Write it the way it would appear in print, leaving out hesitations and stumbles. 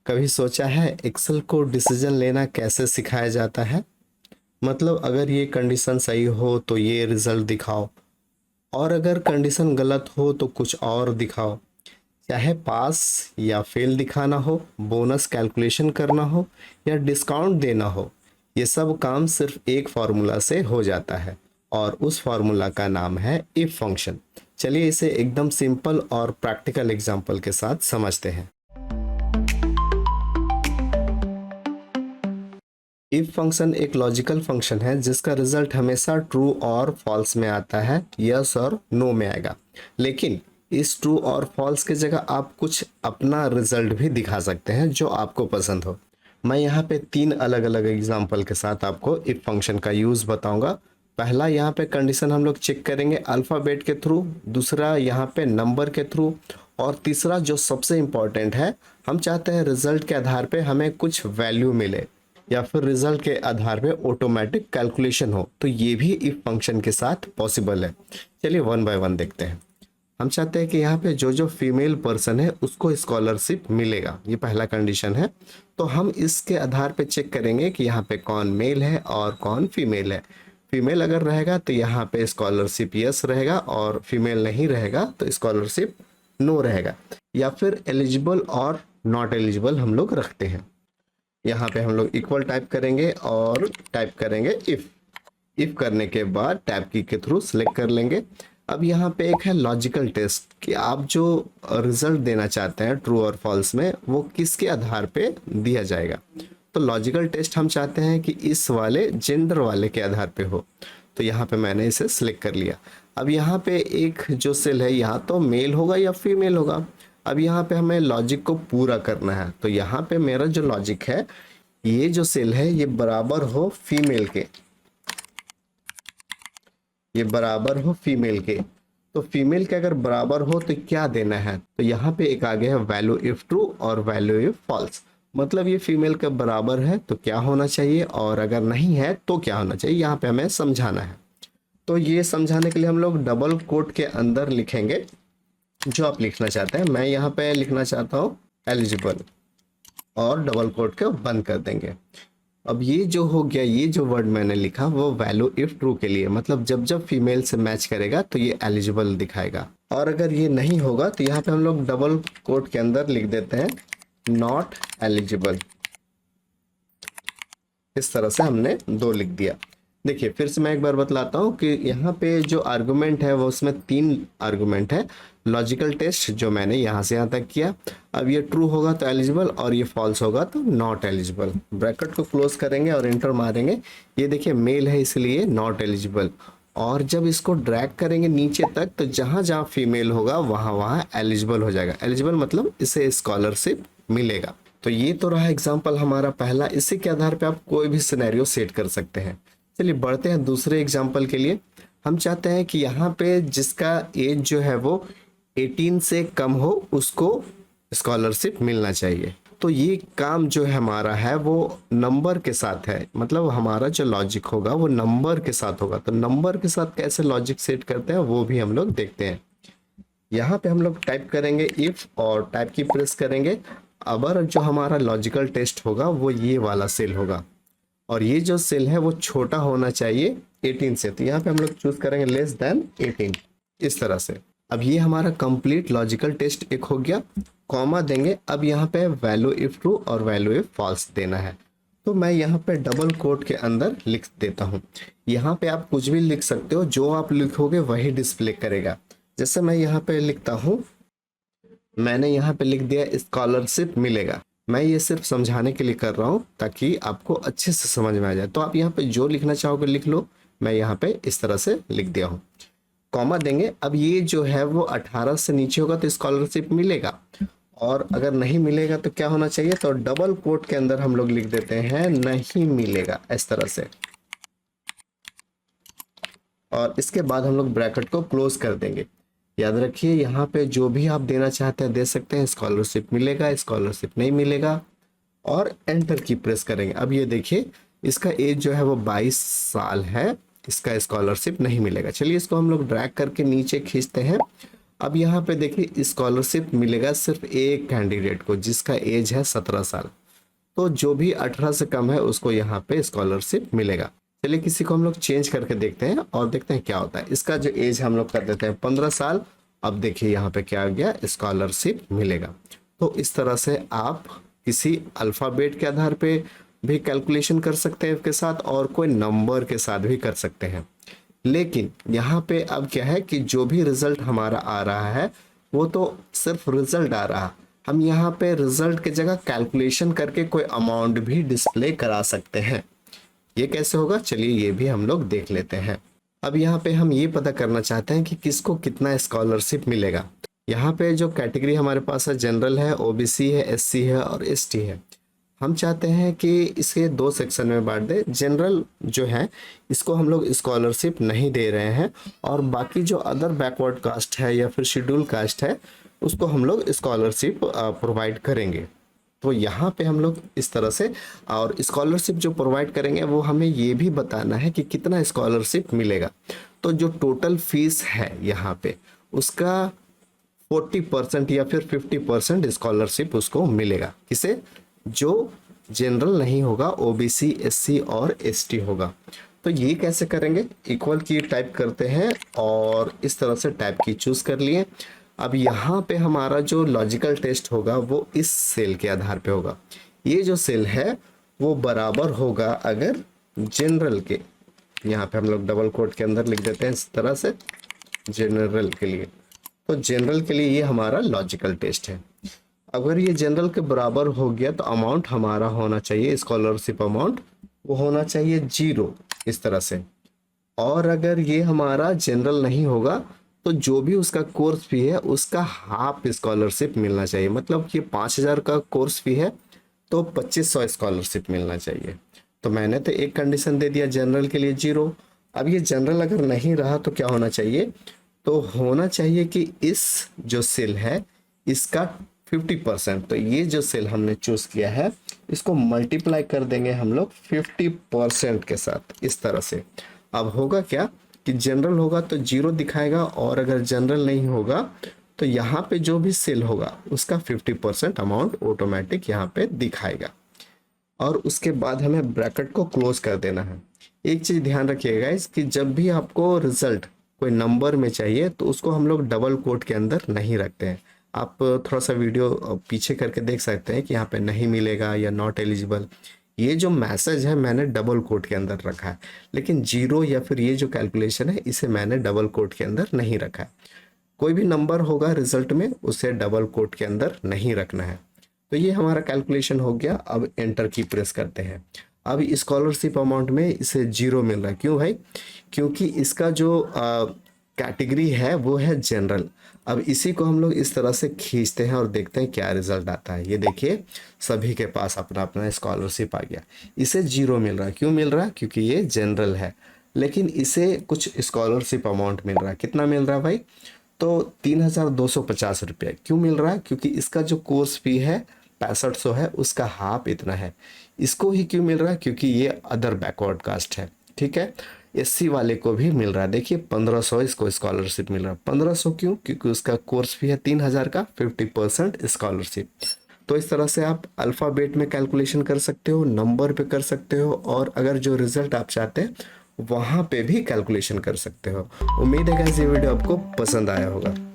कभी सोचा है एक्सेल को डिसीजन लेना कैसे सिखाया जाता है? मतलब अगर ये कंडीशन सही हो तो ये रिजल्ट दिखाओ, और अगर कंडीशन गलत हो तो कुछ और दिखाओ। चाहे पास या फेल दिखाना हो, बोनस कैलकुलेशन करना हो या डिस्काउंट देना हो, ये सब काम सिर्फ एक फार्मूला से हो जाता है, और उस फार्मूला का नाम है इफ फंक्शन। चलिए इसे एकदम सिंपल और प्रैक्टिकल एग्जांपल के साथ समझते हैं। इफ फंक्शन एक लॉजिकल फंक्शन है जिसका रिजल्ट हमेशा ट्रू और फॉल्स में आता है, यस और नो में आएगा। लेकिन इस ट्रू और फॉल्स की जगह आप कुछ अपना रिजल्ट भी दिखा सकते हैं जो आपको पसंद हो। मैं यहाँ पे 3 अलग अलग एग्जाम्पल के साथ आपको इफ फंक्शन का यूज़ बताऊंगा। पहला यहाँ पे कंडीशन हम लोग चेक करेंगे अल्फ़ाबेट के थ्रू, दूसरा यहाँ पे नंबर के थ्रू, और तीसरा जो सबसे इम्पॉर्टेंट है, हम चाहते हैं रिजल्ट के आधार पे हमें कुछ वैल्यू मिले या फिर रिजल्ट के आधार पे ऑटोमेटिक कैलकुलेशन हो, तो ये भी इफ फंक्शन के साथ पॉसिबल है। चलिए वन बाय वन देखते हैं। हम चाहते हैं कि यहाँ पे जो जो फीमेल पर्सन है उसको स्कॉलरशिप मिलेगा, ये पहला कंडीशन है। तो हम इसके आधार पे चेक करेंगे कि यहाँ पे कौन मेल है और कौन फीमेल है। फीमेल अगर रहेगा तो यहाँ पे स्कॉलरशिप यस रहेगा, और फीमेल नहीं रहेगा तो स्कॉलरशिप नो रहेगा, या फिर एलिजिबल और नॉट एलिजिबल हम लोग रखते हैं। यहाँ पे हम लोग इक्वल टाइप करेंगे और टाइप करेंगे इफ करने के बाद टैब की के थ्रू सेलेक्ट कर लेंगे। अब यहाँ पे एक है लॉजिकल टेस्ट कि आप जो रिजल्ट देना चाहते हैं ट्रू और फॉल्स में, वो किसके आधार पे दिया जाएगा। तो लॉजिकल टेस्ट हम चाहते हैं कि इस वाले जेंडर वाले के आधार पे हो, तो यहाँ पे मैंने इसे सिलेक्ट कर लिया। अब यहाँ पे एक जो सेल है, यहाँ तो मेल होगा या फीमेल होगा। अब यहाँ पे हमें लॉजिक को पूरा करना है, तो यहाँ पे मेरा जो लॉजिक है, ये जो सेल है ये बराबर हो फीमेल के, ये बराबर हो फीमेल के। तो फीमेल के अगर बराबर हो तो क्या देना है, तो यहाँ पे एक आगे है वैल्यू इफ ट्रू और वैल्यू इफ फॉल्स। मतलब ये फीमेल के बराबर है तो क्या होना चाहिए, और अगर नहीं है तो क्या होना चाहिए, यहाँ पे हमें समझाना है। तो ये समझाने के लिए हम लोग डबल कोट के अंदर लिखेंगे जो आप लिखना चाहते हैं। मैं यहाँ पे लिखना चाहता हूँ एलिजिबल, और डबल कोट के बंद कर देंगे। अब ये जो हो गया, ये जो वर्ड मैंने लिखा वो वैल्यू इफ ट्रू के लिए, मतलब जब जब फीमेल से मैच करेगा तो ये एलिजिबल दिखाएगा, और अगर ये नहीं होगा तो यहाँ पे हम लोग डबल कोट के अंदर लिख देते हैं नॉट एलिजिबल। इस तरह से हमने 2 लिख दिया। देखिए फिर से मैं एक बार बतलाता हूँ कि यहाँ पे जो आर्गुमेंट है वो उसमें 3 आर्गुमेंट है। लॉजिकल टेस्ट जो मैंने यहाँ से यहाँ तक किया, अब ये ट्रू होगा तो एलिजिबल और ये फॉल्स होगा तो नॉट एलिजिबल। ब्रैकेट को क्लोज करेंगे और इंटर मारेंगे। ये देखिए मेल है इसलिए नॉट एलिजिबल, और जब इसको ड्रैग करेंगे नीचे तक तो जहाँ जहाँ फीमेल होगा वहाँ वहाँ एलिजिबल हो जाएगा। एलिजिबल मतलब इसे स्कॉलरशिप मिलेगा। तो ये तो रहा एग्जाम्पल हमारा पहला। इसी के आधार पे आप कोई भी सिनेरियो सेट कर सकते हैं। चलिए बढ़ते हैं दूसरे एग्जाम्पल के लिए। हम चाहते हैं कि यहाँ पे जिसका एज जो है वो 18 से कम हो उसको स्कॉलरशिप मिलना चाहिए। तो ये काम जो है हमारा है वो नंबर के साथ है, मतलब हमारा जो लॉजिक होगा वो नंबर के साथ होगा। तो नंबर के साथ कैसे लॉजिक सेट करते हैं वो भी हम लोग देखते हैं। यहाँ पे हम लोग टाइप करेंगे इफ और टाइप की प्रेस करेंगे। अगर जो हमारा लॉजिकल टेस्ट होगा वो ये वाला सेल होगा, और ये जो सेल है वो छोटा होना चाहिए 18 से, तो यहाँ पे हम लोग चूज करेंगे लेस देन 18 इस तरह से। अब ये हमारा कंप्लीट लॉजिकल टेस्ट एक हो गया। कॉमा देंगे। अब यहाँ पे वैल्यू इफ ट्रू और वैल्यू इफ फॉल्स देना है, तो मैं यहाँ पे डबल कोट के अंदर लिख देता हूँ। यहाँ पे आप कुछ भी लिख सकते हो, जो आप लिखोगे वही डिस्प्ले करेगा। जैसे मैं यहाँ पे लिखता हूँ, मैंने यहाँ पे लिख दिया स्कॉलरशिप मिलेगा। मैं ये सिर्फ समझाने के लिए कर रहा हूँ ताकि आपको अच्छे से समझ में आ जाए। तो आप यहाँ पे जो लिखना चाहोगे लिख लो। मैं यहाँ पे इस तरह से लिख दिया हूँ। कॉमा देंगे। अब ये जो है वो 18 से नीचे होगा तो स्कॉलरशिप मिलेगा, और अगर नहीं मिलेगा तो क्या होना चाहिए, तो डबल कोट के अंदर हम लोग लिख देते हैं नहीं मिलेगा इस तरह से, और इसके बाद हम लोग ब्रैकेट को क्लोज कर देंगे। याद रखिए यहाँ पे जो भी आप देना चाहते हैं दे सकते हैं। स्कॉलरशिप मिलेगा, स्कॉलरशिप नहीं मिलेगा, और एंटर की प्रेस करेंगे। अब ये देखिए इसका एज जो है वो 22 साल है, इसका स्कॉलरशिप नहीं मिलेगा। चलिए इसको हम लोग ड्रैग करके नीचे खींचते हैं। अब यहाँ पे देखिए स्कॉलरशिप मिलेगा सिर्फ एक कैंडिडेट को जिसका एज है 17 साल। तो जो भी 18 से कम है उसको यहाँ पे स्कॉलरशिप मिलेगा। चलिए किसी को हम लोग चेंज करके देखते हैं और देखते हैं क्या होता है। इसका जो एज हम लोग कर देते हैं 15 साल। अब देखिए यहाँ पे क्या आ गया, स्कॉलरशिप मिलेगा। तो इस तरह से आप किसी अल्फ़ाबेट के आधार पे भी कैलकुलेशन कर सकते हैं इसके साथ, और कोई नंबर के साथ भी कर सकते हैं। लेकिन यहाँ पे अब क्या है कि जो भी रिजल्ट हमारा आ रहा है वो तो सिर्फ रिजल्ट आ रहा, हम यहाँ पे रिजल्ट की जगह कैलकुलेशन करके कोई अमाउंट भी डिस्प्ले करा सकते हैं। ये कैसे होगा, चलिए ये भी हम लोग देख लेते हैं। अब यहाँ पे हम ये पता करना चाहते हैं कि किसको कितना स्कॉलरशिप मिलेगा। यहाँ पे जो कैटेगरी हमारे पास है, जनरल है, ओबीसी है, एससी है और एसटी है। हम चाहते हैं कि इसे दो सेक्शन में बांट दें। जनरल जो है इसको हम लोग स्कॉलरशिप नहीं दे रहे हैं, और बाकी जो अदर बैकवर्ड कास्ट है या फिर शेड्यूल कास्ट है उसको हम लोग स्कॉलरशिप प्रोवाइड करेंगे। तो यहाँ पे हम लोग इस तरह से, और स्कॉलरशिप जो प्रोवाइड करेंगे वो हमें ये भी बताना है कि कितना स्कॉलरशिप मिलेगा। तो जो टोटल फीस है यहाँ पे उसका 40% या फिर 50% स्कॉलरशिप उसको मिलेगा। किसे, जो जनरल नहीं होगा, ओबीसी, एससी और एसटी होगा। तो ये कैसे करेंगे, इक्वल की टाइप करते हैं और इस तरह से टाइप की चूज कर लिए। अब यहाँ पे हमारा जो लॉजिकल टेस्ट होगा वो इस सेल के आधार पे होगा। ये जो सेल है वो बराबर होगा अगर जनरल के, यहाँ पे हम लोग डबल कोट के अंदर लिख देते हैं इस तरह से, जनरल के लिए। तो जनरल के लिए ये हमारा लॉजिकल टेस्ट है। अगर ये जनरल के बराबर हो गया तो अमाउंट हमारा होना चाहिए, स्कॉलरशिप अमाउंट वो होना चाहिए 0 इस तरह से। और अगर ये हमारा जनरल नहीं होगा तो जो भी उसका कोर्स फी है उसका हाफ स्कॉलरशिप मिलना चाहिए। मतलब ये 5000 का कोर्स फी है तो 2500 स्कॉलरशिप मिलना चाहिए। तो मैंने तो एक कंडीशन दे दिया जनरल के लिए 0। अब ये जनरल अगर नहीं रहा तो क्या होना चाहिए, तो होना चाहिए कि इस जो सेल है इसका 50%। तो ये जो सेल हमने चूज किया है इसको मल्टीप्लाई कर देंगे हम लोग 50% के साथ इस तरह से। अब होगा क्या कि जनरल होगा तो 0 दिखाएगा, और अगर जनरल नहीं होगा तो यहाँ पे जो भी सेल होगा उसका 50% अमाउंट ऑटोमेटिक यहाँ पे दिखाएगा। और उसके बाद हमें ब्रैकेट को क्लोज कर देना है। एक चीज ध्यान रखिएगा इस कि जब भी आपको रिजल्ट कोई नंबर में चाहिए तो उसको हम लोग डबल कोट के अंदर नहीं रखते हैं। आप थोड़ा सा वीडियो पीछे करके देख सकते हैं कि यहाँ पे नहीं मिलेगा या नॉट एलिजिबल, ये जो मैसेज है मैंने डबल कोट के अंदर रखा है। लेकिन 0 या फिर ये जो कैलकुलेशन है इसे मैंने डबल कोट के अंदर नहीं रखा है। कोई भी नंबर होगा रिजल्ट में उसे डबल कोट के अंदर नहीं रखना है। तो ये हमारा कैलकुलेशन हो गया। अब एंटर की प्रेस करते हैं। अब स्कॉलरशिप अमाउंट में इसे 0 मिल रहा है। क्यों भाई, क्योंकि इसका जो कैटेगरी है वो है जनरल। अब इसी को हम लोग इस तरह से खींचते हैं और देखते हैं क्या रिजल्ट आता है। ये देखिए सभी के पास अपना अपना स्कॉलरशिप आ गया। इसे 0 मिल रहा है। क्यों मिल रहा है, क्योंकि ये जनरल है। लेकिन इसे कुछ स्कॉलरशिप अमाउंट मिल रहा है। कितना मिल रहा है भाई, तो 3250 रुपये। क्यों मिल रहा है, क्योंकि इसका जो कोर्स फी है 6500 है, उसका हाफ इतना है। इसको ही क्यों मिल रहा है, क्योंकि ये अदर बैकवर्ड कास्ट है। ठीक है, एससी वाले को भी मिल रहा है। देखिए 1500 इसको स्कॉलरशिप मिल रहा है। 1500 क्यों, क्योंकि उसका कोर्स फी है 3000 का, 50% स्कॉलरशिप। तो इस तरह से आप अल्फ़ाबेट में कैलकुलेशन कर सकते हो, नंबर पे कर सकते हो, और अगर जो रिजल्ट आप चाहते हैं वहाँ पे भी कैलकुलेशन कर सकते हो। उम्मीद है कि ये वीडियो आपको पसंद आया होगा।